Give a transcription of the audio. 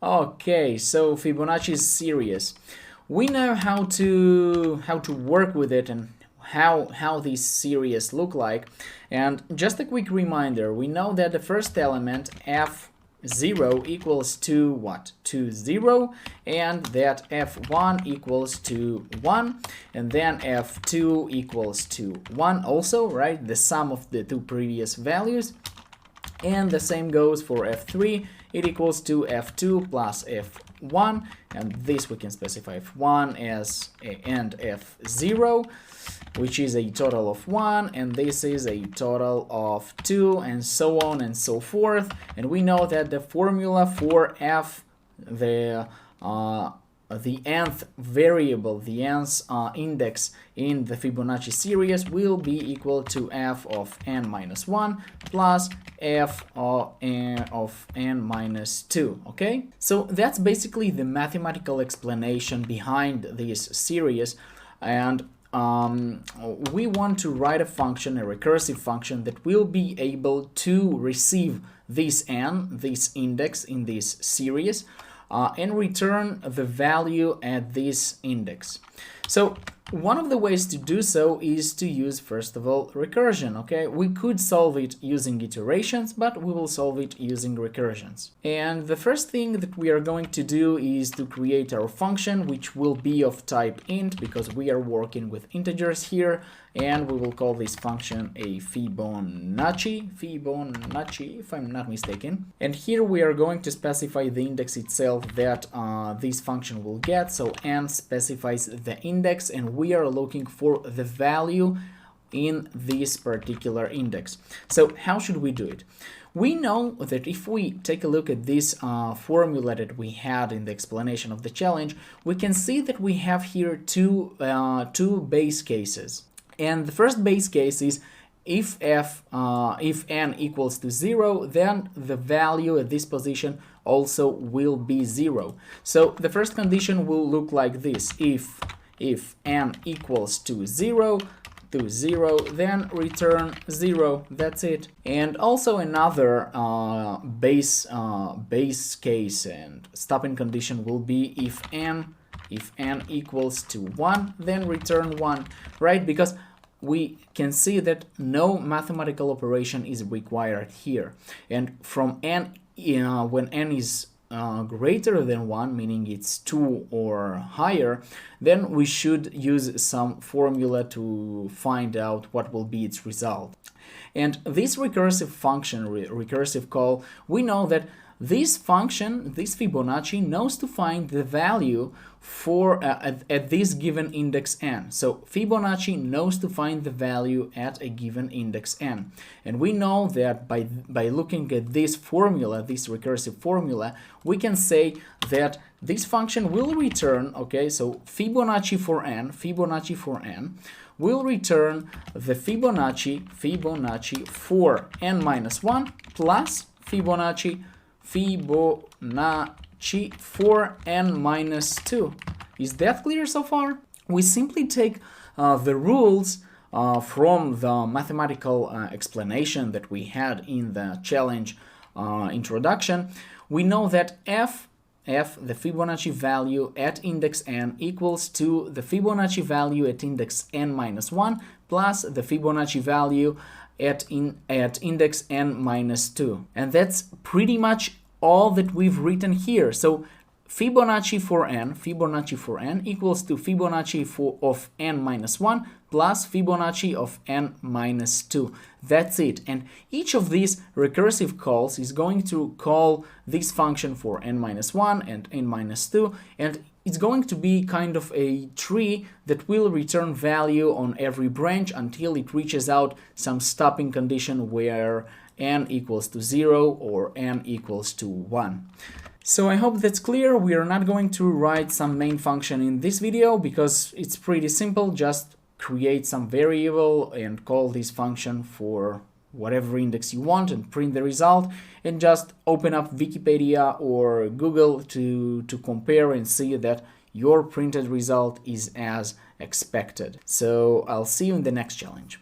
Okay, so Fibonacci is serious. We know how to work with it and how these series look like. And just a quick reminder, we know that the first element f0 equals to what? To 0, and that f1 equals to 1, and then f2 equals to 1 also, right? The sum of the two previous values. And the same goes for f3, it equals to f2 plus f1, and this we can specify f1 as and f0, which is a total of 1, and this is a total of 2, and so on and so forth. And we know that the formula for f, the nth variable, the nth index in the Fibonacci series will be equal to f of n minus 1 plus f of n minus 2, okay? So that's basically the mathematical explanation behind this series, and we want to write a function, a recursive function, that will be able to receive this n, this index in this series, and return the value at this index. So one of the ways to do so is to use, first of all, recursion, okay? We could solve it using iterations, but we will solve it using recursions. And the first thing that we are going to do is to create our function, which will be of type int, because we are working with integers here, and we will call this function a Fibonacci, if I'm not mistaken. And here we are going to specify the index itself that this function will get. So n specifies the index, and we are looking for the value in this particular index. So how should we do it? We know that if we take a look at this formula that we had in the explanation of the challenge, we can see that we have here two base cases. And the first base case is if n equals to 0, then the value at this position also will be 0. So the first condition will look like this: if n equals to 0, then return 0. That's it. And also another base case and stopping condition will be if n equals to 1, then return 1, right? Because we can see that no mathematical operation is required here. And from n, when n is greater than 1, meaning it's 2 or higher, then we should use some formula to find out what will be its result. And this recursive function, recursive call, we know that this function, this Fibonacci, knows to find the value for at this given index n. So Fibonacci knows to find the value at a given index n. And we know that by looking at this formula, this recursive formula, we can say that this function will return, okay, so Fibonacci for n will return the Fibonacci for n minus 1 plus Fibonacci for n minus 2. Is that clear so far? We simply take the rules from the mathematical explanation that we had in the challenge introduction. We know that f, the Fibonacci value at index n, equals to the Fibonacci value at index n minus 1 plus the Fibonacci value at index n minus 2. And that's pretty much all that we've written here. So Fibonacci for n equals to Fibonacci of n minus 1 plus Fibonacci of n minus 2. That's it. And each of these recursive calls is going to call this function for n minus 1 and n minus 2, and it's going to be kind of a tree that will return value on every branch until it reaches out some stopping condition where n equals to 0 or n equals to 1. So I hope that's clear. We are not going to write some main function in this video because it's pretty simple. Just create some variable and call this function for whatever index you want and print the result, and just open up Wikipedia or Google to compare and see that your printed result is as expected. So I'll see you in the next challenge.